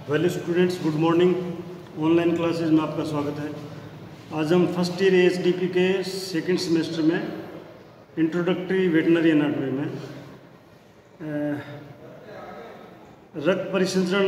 Well students, good morning. Online classes में आपका स्वागत है। आज हम फर्स्ट ईयर एएचडीपी के सेकंड सेमेस्टर में इंट्रोडक्टरी वेटनरी एनाटॉमी में रक्त परिसंचरण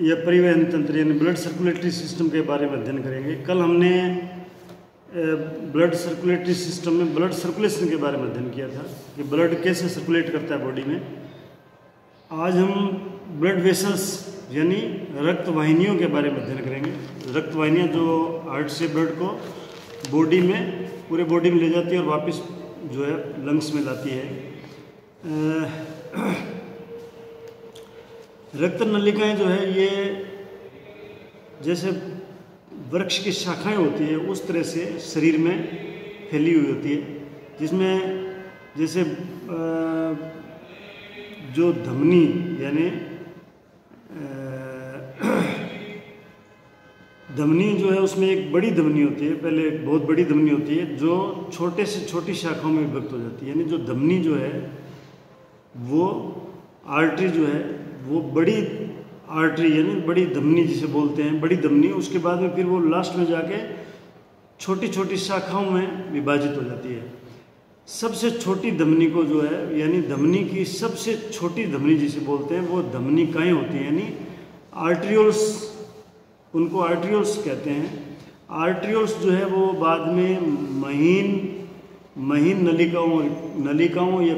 या परिवहन तंत्र यानी ब्लड सर्कुलेटरी सिस्टम के बारे में अध्ययन करेंगे। कल हमने ब्लड सर्कुलेटरी सिस्टम में ब्लड सर्कुलेशन के बारे में अध्ययन किया था कि ब्लड कैसे सर्कुलेट करता है बॉडी में। आज हम ब्लड वेसल्स यानी रक्त वाहिनियों के बारे में अध्ययन करेंगे। रक्त वाहिनियाँ जो हार्ट से ब्लड को बॉडी में पूरे बॉडी में ले जाती है और वापस जो है लंग्स में लाती है। रक्त नलिकाएं जो है ये जैसे वृक्ष की शाखाएं होती है उस तरह से शरीर में फैली हुई होती है, जिसमें जैसे जो धमनी यानी धमनी जो है उसमें एक बड़ी धमनी होती है, पहले एक बहुत बड़ी धमनी होती है जो छोटे से छोटी शाखाओं में विभक्त हो जाती है। यानी जो धमनी जो है वो आर्टरी जो है वो बड़ी आर्टरी यानी बड़ी धमनी जिसे बोलते हैं, बड़ी धमनी। उसके बाद में फिर वो लास्ट में जाके छोटी छोटी शाखाओं में विभाजित हो जाती है। सबसे छोटी धमनी को जो है यानी धमनी की सबसे छोटी धमनी जिसे बोलते हैं वो धमनिकाएं होती हैं, यानी आर्ट्रियोल्स, उनको आर्ट्रियोल्स कहते हैं। आर्ट्रियोल्स जो है वो बाद में महीन नलिकाओं या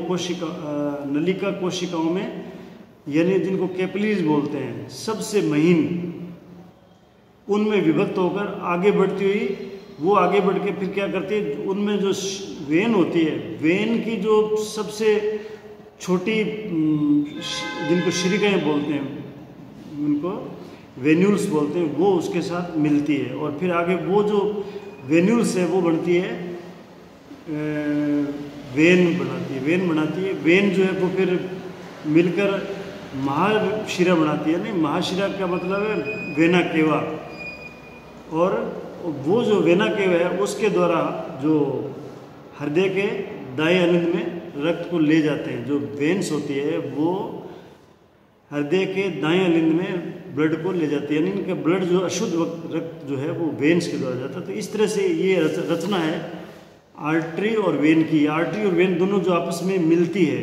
नलिका कोशिकाओं में यानी जिनको कैपिलरीज बोलते हैं, सबसे महीन उनमें विभक्त होकर आगे बढ़ती हुई वो आगे बढ़ के फिर क्या करती है, उनमें जो वेन होती है, वेन की जो सबसे छोटी जिनको शिरिकाएं बोलते हैं, उनको वेन्यूल्स बोलते हैं, वो उसके साथ मिलती है और फिर आगे वो जो वेन्यूल्स है वो बनती है वेन बनाती है। वेन जो है वो फिर मिलकर महाशिरा बनाती है। नहीं, महाशिरा का मतलब है वेना केवा, और वो जो वेना केवा है उसके द्वारा जो हृदय के दाएं अलिंद में रक्त को ले जाते हैं। जो वेन्स होती है वो हृदय के दाएं अलिंद में ब्लड को ले जाती है, यानी इनका ब्लड जो अशुद्ध रक्त जो है वो वेन्स के द्वारा जाता है। तो इस तरह से ये रचना है आर्टरी और वेन की। आर्टरी और वेन दोनों जो आपस में मिलती है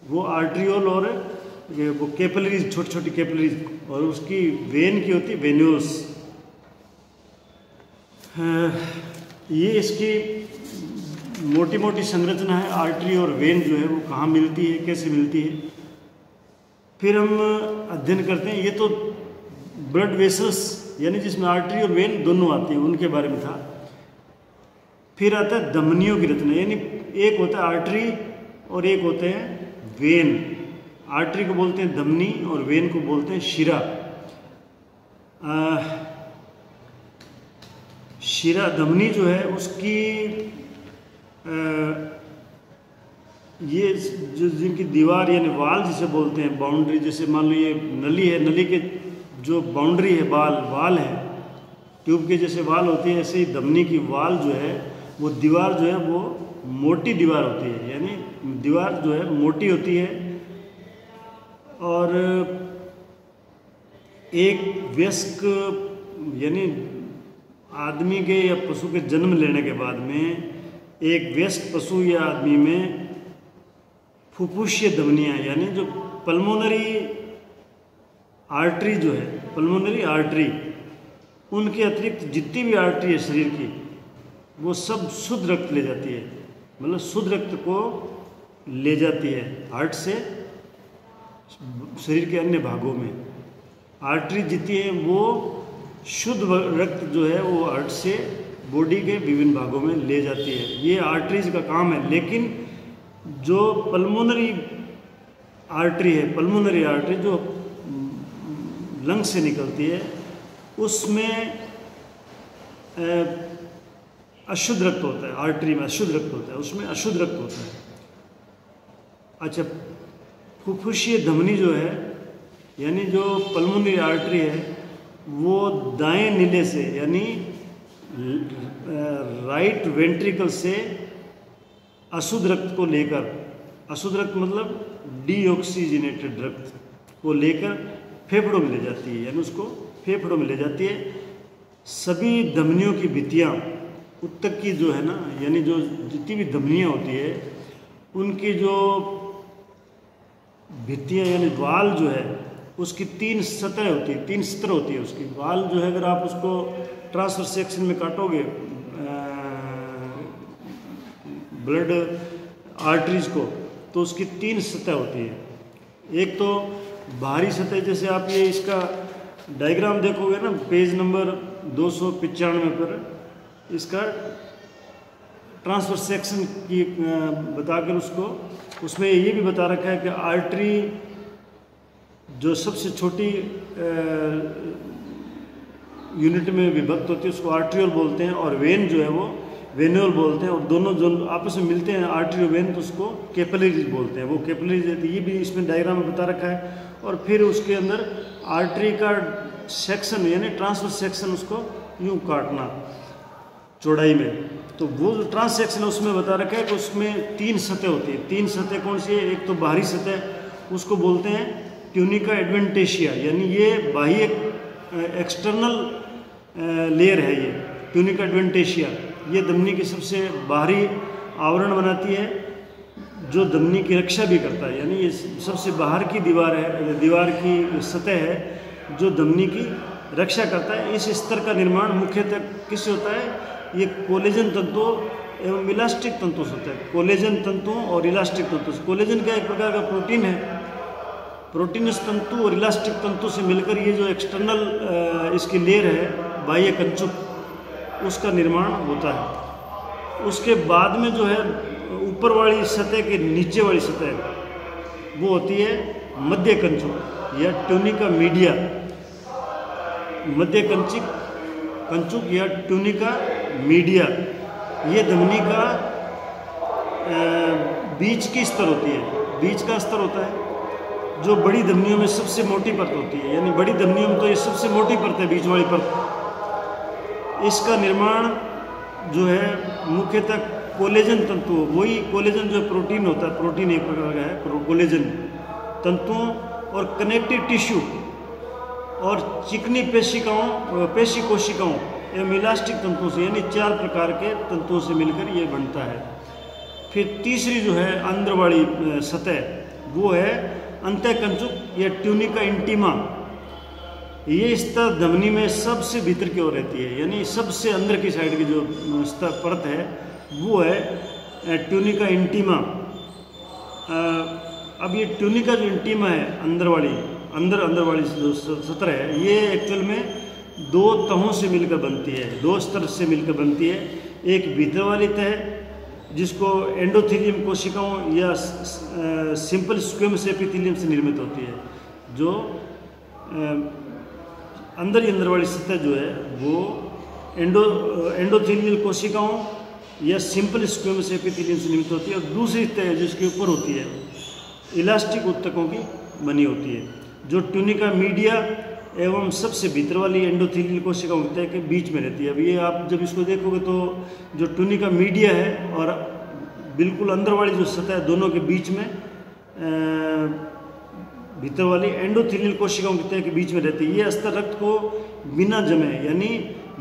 वो आर्ट्रियोल और वो कैपिलरीज, छोटी छोटी कैपिलरीज, और उसकी वेन की होती है वेन्यूल्स। ये इसकी मोटी मोटी संरचना है। आर्टरी और वेन जो है वो कहाँ मिलती है, कैसे मिलती है, फिर हम अध्ययन करते हैं। ये तो ब्लड वेसल्स यानी जिसमें आर्टरी और वेन दोनों आती हैं उनके बारे में था। फिर आता है धमनियों की रचना, यानी एक होता है आर्टरी और एक होते हैं वेन। आर्टरी को बोलते हैं धमनी और वेन को बोलते हैं शिरा। शिरा धमनी जो है उसकी ये जो जिनकी दीवार यानी वाल जिसे बोलते हैं, बाउंड्री, जैसे मान लो ये नली है, नली के जो बाउंड्री है वाल है, ट्यूब के जैसे वाल होती है, ऐसे ही धमनी की वाल जो है वो दीवार जो है वो मोटी दीवार होती है, यानी दीवार जो है मोटी होती है। और एक वयस्क यानी आदमी के या पशु के जन्म लेने के बाद में एक वयस्क पशु या आदमी में फुफ्फुसीय धमनियाँ यानी जो पल्मोनरी आर्टरी जो है, पल्मोनरी आर्टरी, उनके अतिरिक्त जितनी भी आर्टरी है शरीर की वो सब शुद्ध रक्त ले जाती है, मतलब शुद्ध रक्त को ले जाती है हार्ट से शरीर के अन्य भागों में। आर्टरी जितनी है वो शुद्ध रक्त जो है वो हार्ट से बॉडी के विभिन्न भागों में ले जाती है। ये आर्टरीज का काम है। लेकिन जो पल्मोनरी आर्टरी है, पल्मोनरी आर्टरी जो लंग से निकलती है, उसमें अशुद्ध रक्त होता है। आर्टरी में अशुद्ध रक्त होता है, उसमें अशुद्ध रक्त होता है। अच्छा, फुफ्फुसीय धमनी जो है यानी जो पल्मोनरी आर्टरी है वो दाएं नीले से यानी राइट वेंट्रिकल से अशुद्ध रक्त को लेकर, अशुद्ध रक्त मतलब डीऑक्सीजनेटेड रक्त को लेकर फेफड़ों में ले जाती है, यानी उसको फेफड़ों में ले जाती है। सभी धमनियों की भित्तियाँ उत्तक की जो है ना, यानी जो जितनी भी धमनियाँ होती है उनकी जो भित्तियाँ यानी वाल जो है उसकी 3 सतह होती है, 3 स्तर होती है उसकी। वाल जो है अगर आप उसको ट्रांसवर्स सेक्शन में काटोगे ब्लड आर्टरीज को, तो उसकी 3 सतह होती है। एक तो बाहरी सतह, जैसे आप ये इसका डायग्राम देखोगे ना पेज नंबर 295 पर, इसका ट्रांसवर्स सेक्शन की बताकर उसमें ये भी बता रखा है कि आर्टरी जो सबसे छोटी यूनिट में विभक्त होती है उसको आर्ट्रियोल बोलते हैं, और वेन जो है वो वेन्यूल बोलते हैं, और दोनों जो आपस में मिलते हैं आर्टरी और वेन तो उसको कैपिलरीज बोलते हैं। वो कैपिलरीज ये भी इसमें डायग्राम में बता रखा है। और फिर उसके अंदर आर्टरी का सेक्शन यानी ट्रांसवर्स सेक्शन उसको यूँ काटना चौड़ाई में, तो वो जो ट्रांस सेक्शन है उसमें बता रखा है कि उसमें 3 सतह होती है। 3 सतह कौन सी है? एक तो बाहरी सतह, उसको बोलते हैं ट्यूनिका एडवेंटेशिया, यानी ये बाह्य एक्सटर्नल लेयर है ये ट्यूनिका एडवेंटेशिया। ये धमनी की सबसे बाहरी आवरण बनाती है जो धमनी की रक्षा भी करता है, यानी ये सबसे बाहर की दीवार है, दीवार की सतह है जो धमनी की रक्षा करता है। इस स्तर का निर्माण मुख्यतः किससे होता है? ये कोलेजन तंतुओं एवं इलास्टिक तंतुओं से होता है। कोलेजन तंतुओं और इलास्टिक तंतु से। कोलेजन का एक प्रकार का प्रोटीन है, प्रोटीनस तंतु और इलास्टिक तंतु से मिलकर ये जो एक्सटर्नल इसकी लेयर है बाह्य कंचुक, उसका निर्माण होता है। उसके बाद में जो है ऊपर वाली सतह के नीचे वाली सतह वो होती है मध्य कंचुक या ट्यूनिका मीडिया। मध्य कंचुक या ट्यूनिका मीडिया ये धमनी का बीच की स्तर होती है, बीच का स्तर होता है जो बड़ी धमनियों में सबसे मोटी परत होती है, यानी बड़ी धमनियों में तो ये सबसे मोटी परत है, बीच वाली परत। इसका निर्माण जो है मुख्यतः कोलेजन तंतु, वही कोलेजन जो प्रोटीन होता है, प्रोटीन एक प्रकार का है कोलेजन तंतुओं और कनेक्टिव टिश्यू और चिकनी पेशी कोशिकाओं एवं इलास्टिक तंतुओं से, यानी 4 प्रकार के तंतुओं से मिलकर ये बनता है। फिर तीसरी जो है अंदर वाली सतह वो है अंतःकंचुक या ट्यूनिका इंटीमा। ये स्तर धमनी में सबसे भीतर की ओर रहती है, यानी सबसे अंदर की साइड की जो स्तर परत है वो है ट्यूनिका इंटीमा। अब ये ट्यूनिका जो इंटीमा है अंदर वाली जो सतह है, ये एक्चुअल में 2 तहों से मिलकर बनती है, 2 स्तर से मिलकर बनती है। एक भीतर वाली तह जिसको एंडोथेलियम कोशिकाओं या सिंपल स्क्वेमस एपिथेलियम से निर्मित होती है, जो अंदर वाली सतह जो है वो एंडोथेलियल कोशिकाओं या सिंपल स्क्वेमस एपिथेलियम से निर्मित होती है, और दूसरी तह जिसके ऊपर होती है इलास्टिक उत्तकों की बनी होती है, जो ट्यूनिका मीडिया एवं सबसे भीतर वाली एंडोथेलियल कोशिकाओं की तह के बीच में रहती है। अब ये आप जब इसको देखोगे तो जो ट्यूनिका मीडिया है और बिल्कुल अंदर वाली जो सतह है दोनों के बीच में भीतर वाली एंडोथेलियल कोशिकाओं की तह के बीच में रहती है। ये अस्तर रक्त को बिना जमे, यानी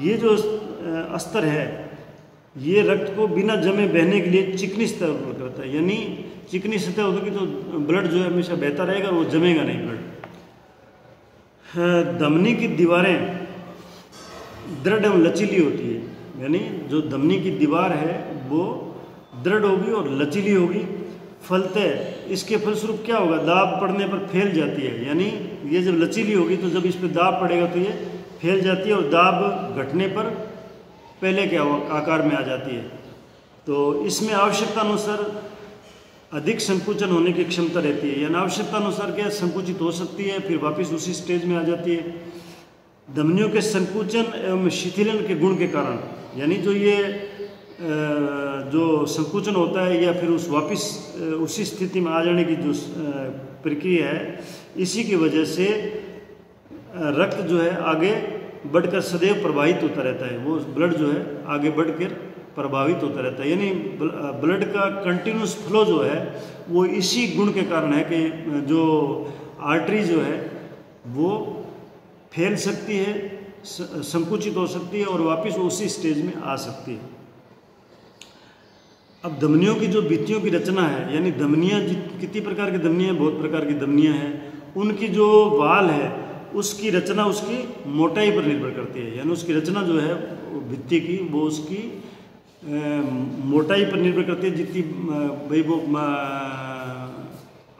ये जो अस्तर है ये रक्त को बिना जमे बहने के लिए चिकनी सतह पर करता है, यानी चिकनी सतह होगी तो ब्लड जो है हमेशा बहता रहेगा, वो जमेगा नहीं ब्लड। धमनी की दीवारें दृढ़ एवं लचीली होती है, यानी जो धमनी की दीवार है वो दृढ़ होगी और लचीली होगी। फलतः इसके फलस्वरूप क्या होगा? दाब पड़ने पर फैल जाती है, यानी ये जब लचीली होगी तो जब इस पर दाब पड़ेगा तो ये फैल जाती है, और दाब घटने पर पहले के आकार में आ जाती है। तो इसमें आवश्यकता अनुसार अधिक संकुचन होने की क्षमता रहती है, यानी आवश्यकता अनुसार क्या संकुचित हो सकती है, फिर वापस उसी स्टेज में आ जाती है। धमनियों के संकुचन एवं शिथिलन के गुण के कारण, यानी जो ये जो संकुचन होता है या फिर वापस उसी स्थिति में आ जाने की जो प्रक्रिया है, इसी की वजह से रक्त जो है आगे बढ़कर सदैव प्रवाहित होता रहता है, वो ब्लड जो है आगे बढ़कर प्रभावित होता रहता है। यानी ब्लड का कंटिन्यूस फ्लो जो है वो इसी गुण के कारण है कि जो आर्टरी जो है वो फैल सकती है, संकुचित हो सकती है और वापस उसी स्टेज में आ सकती है। अब धमनियों की जो भित्तियों की रचना है, यानी धमनियाँ कितनी प्रकार की धमनियाँ, बहुत प्रकार की धमनियाँ हैं, उनकी जो वाल है उसकी रचना उसकी मोटाई पर निर्भर करती है। यानी उसकी रचना जो है भित्ति की वो उसकी मोटाई पर निर्भर करती है, जितनी भाई वो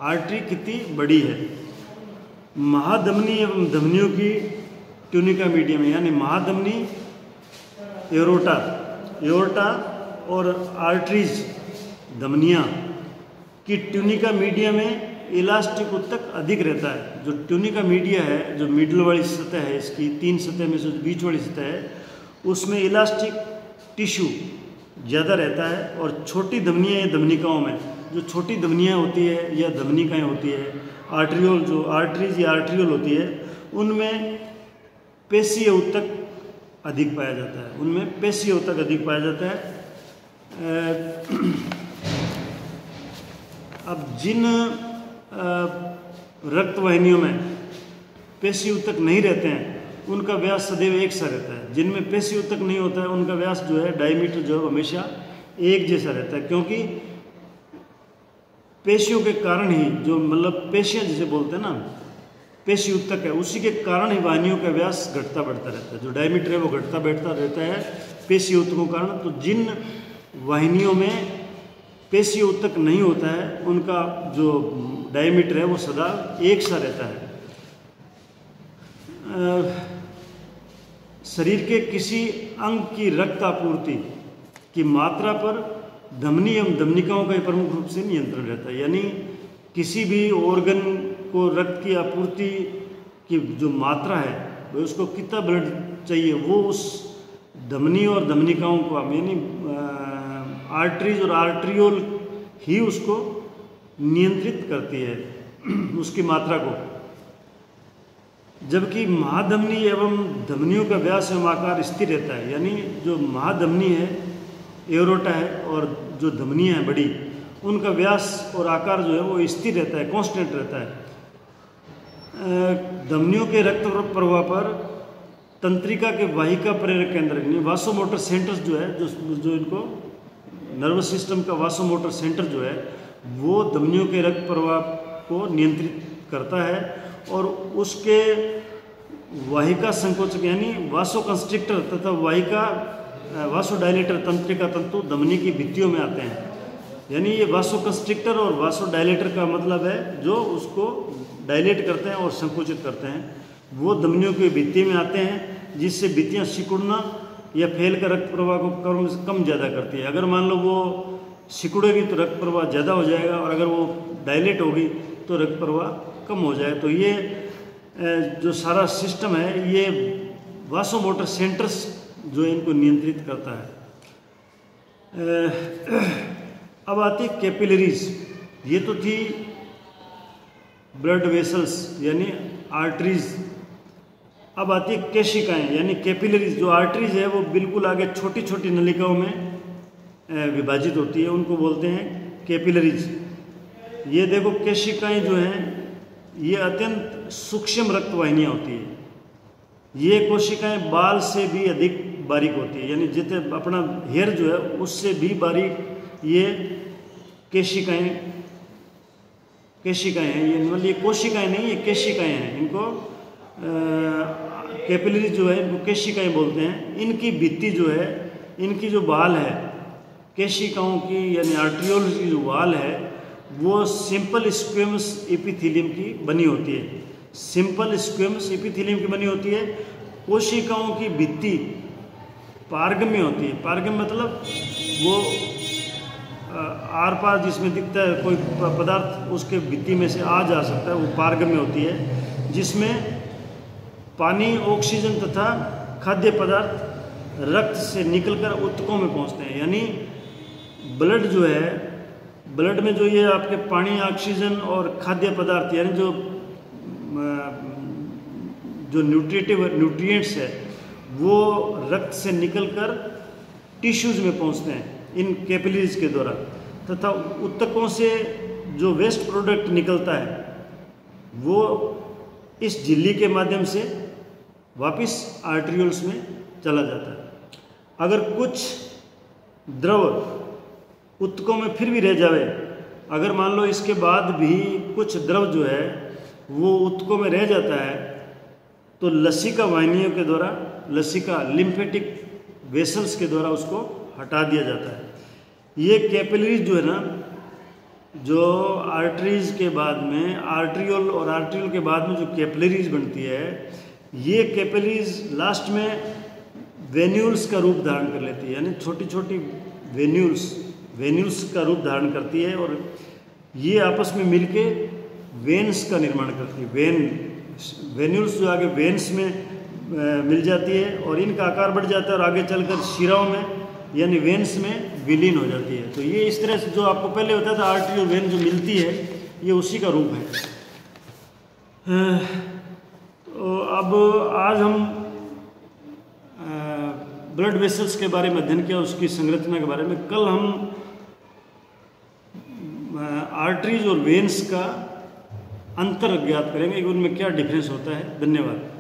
आर्टरी कितनी बड़ी है। महाधमनी एवं धमनियों की ट्यूनिका मीडियम है, यानी महाधमनी एओर्टा और आर्टरीज धमनियाँ की ट्यूनिका मीडिया में इलास्टिक उत्तक अधिक रहता है। जो ट्यूनिका मीडिया है, जो मिडल वाली सतह है इसकी, 3 सतह में से बीच वाली सतह है, उसमें इलास्टिक टिश्यू ज़्यादा रहता है। और छोटी धमनियाँ या धमनिकाओं में जो छोटी धमनियाँ होती है या धमनिकाएँ होती है, आर्ट्रियोल जो आर्टरीज या आर्ट्रियोल होती है, उनमें पेशीय उत्तक अधिक पाया जाता है, उनमें पेशीय उत्तक अधिक पाया जाता है। अब जिन रक्त वाहिनियों में पेशी उत्तक नहीं रहते हैं उनका व्यास सदैव एक सा रहता है। जिनमें पेशी उत्तक नहीं होता है उनका व्यास जो है, डायमीटर जो है, हमेशा एक जैसा रहता है, क्योंकि पेशियों के कारण ही, जो मतलब पेशियाँ जिसे बोलते हैं ना, पेशी उत्तक है, उसी के कारण ही वाहिनियों का व्यास घटता बढ़ता रहता है। जो डायमीटर है वो घटता बढ़ता रहता है पेशी उत्तकों के कारण। तो जिन वाहिनियों में पेशी उत्तक नहीं होता है उनका जो डायमीटर है वो सदा एक सा रहता है। शरीर के किसी अंग की रक्त आपूर्ति की मात्रा पर धमनी एवं धमनिकाओं का प्रमुख रूप से नियंत्रण रहता है। यानी किसी भी ऑर्गन को रक्त की आपूर्ति की जो मात्रा है वो उसको कितना ब्लड चाहिए वो उस धमनी और धमनिकाओं को, यानी आर्टरीज और आर्ट्रियोल ही उसको नियंत्रित करती है उसकी मात्रा को। जबकि महाधमनी एवं धमनियों का व्यास एवं आकार स्थिर रहता है। यानी जो महाधमनी है, एओर्टा है, और जो धमनियाँ हैं बड़ी, उनका व्यास और आकार जो है वो स्थिर रहता है, कांस्टेंट रहता है। धमनियों के रक्त प्रवाह पर तंत्रिका के वाहिका प्रेरक केंद्र, वासोमोटर सेंटर्स जो है, जो इनको नर्वस सिस्टम का वासोमोटर सेंटर जो है वो धमनियों के रक्त प्रवाह को नियंत्रित करता है। और उसके वाहिका संकोचक यानी वासो कंस्ट्रिक्टर तथा वाहिका वासोडायलेटर तंत्रिका तंतु धमनी की भित्तियों में आते हैं। यानी ये वासो कंस्ट्रिक्टर और वासोडायलेटर का मतलब है जो उसको डायलेट करते हैं और संकुचित करते हैं, वो धमनियों की भित्ति में आते हैं, जिससे भित्तियाँ सिकुड़ना या फैल कर रक्त प्रवाह को कम ज़्यादा करती है। अगर मान लो वो सिकुड़ेगी तो रक्त प्रवाह ज़्यादा हो जाएगा, और अगर वो डायलेट होगी तो रक्त प्रवाह कम हो जाए। तो ये जो सारा सिस्टम है ये वासोमोटर सेंटर्स जो इनको नियंत्रित करता है। अब आती कैपिलरीज। ये तो थी ब्लड वेसल्स यानी आर्टरीज। अब आती है केशिकाएँ यानी कैपिलरीज। जो आर्टरीज है वो बिल्कुल आगे छोटी छोटी नलिकाओं में विभाजित होती है, उनको बोलते हैं कैपिलरीज। ये देखो केशिकाएँ जो हैं ये अत्यंत सूक्ष्म रक्त वाहिनियाँ होती है। ये कोशिकाएं बाल से भी अधिक बारीक होती है, यानी जितने अपना हेयर जो है उससे भी बारीक ये केशिकाएं हैं। ये मतलब ये कोशिकाएं नहीं, ये केशिकाएं हैं। इनको कैपिलरी जो है इनको केशिकाएं बोलते हैं। इनकी भित्ति जो है, इनकी जो बाल है केशिकाओं की यानी आर्ट्रियोल्स की जो वाल है वो सिंपल स्क्वेमस एपिथेलियम की बनी होती है। सिंपल स्क्वेमस एपिथेलियम की बनी होती है। कोशिकाओं की भित्ति पारगम्य होती है। पारगम्य मतलब वो आर पार जिसमें दिखता है कोई पदार्थ उसके भित्ति में से आ जा सकता है, वो पारगम्य होती है, जिसमें पानी, ऑक्सीजन तथा खाद्य पदार्थ रक्त से निकलकर ऊतकों में पहुंचते हैं। यानी ब्लड जो है, ब्लड में जो ये आपके पानी, ऑक्सीजन और खाद्य पदार्थ यानी जो न्यूट्रिएंट्स है वो रक्त से निकलकर टिश्यूज में पहुंचते हैं इन कैपिलरीज के द्वारा, तथा ऊतकों से जो वेस्ट प्रोडक्ट निकलता है वो इस झिल्ली के माध्यम से वापस आर्टरियोल्स में चला जाता है। अगर कुछ द्रव ऊतकों में फिर भी रह जावे, अगर मान लो इसके बाद भी कुछ द्रव जो है वो ऊतकों में रह जाता है, तो लसिका वाहिनियों के द्वारा, लसिका लिम्फेटिक वेसल्स के द्वारा उसको हटा दिया जाता है। ये कैपिलरीज जो है ना, जो आर्टरीज के बाद में आर्ट्रियोल और आर्ट्रियोल के बाद में जो कैपिलरीज बनती है, ये कैपिलरीज लास्ट में वेन्यूल्स का रूप धारण कर लेती है, यानी छोटी छोटी वेन्यूल्स का रूप धारण करती है और ये आपस में मिलके वेन्स का निर्माण करती है। वेन्यूल्स जो आगे वेन्स में मिल जाती है और इनका आकार बढ़ जाता है और आगे चलकर शिराओं में यानी वेन्स में विलीन हो जाती है। तो ये इस तरह से जो आपको पहले बताया था आर्टरी और वेन जो मिलती है, ये उसी का रूप है। तो अब आज हम ब्लड वेसल्स के बारे में अध्ययन किया, उसकी संरचना के बारे में। कल हम आर्टरीज और वेन्स का अंतर ज्ञात करेंगे कि उनमें क्या डिफरेंस होता है। धन्यवाद।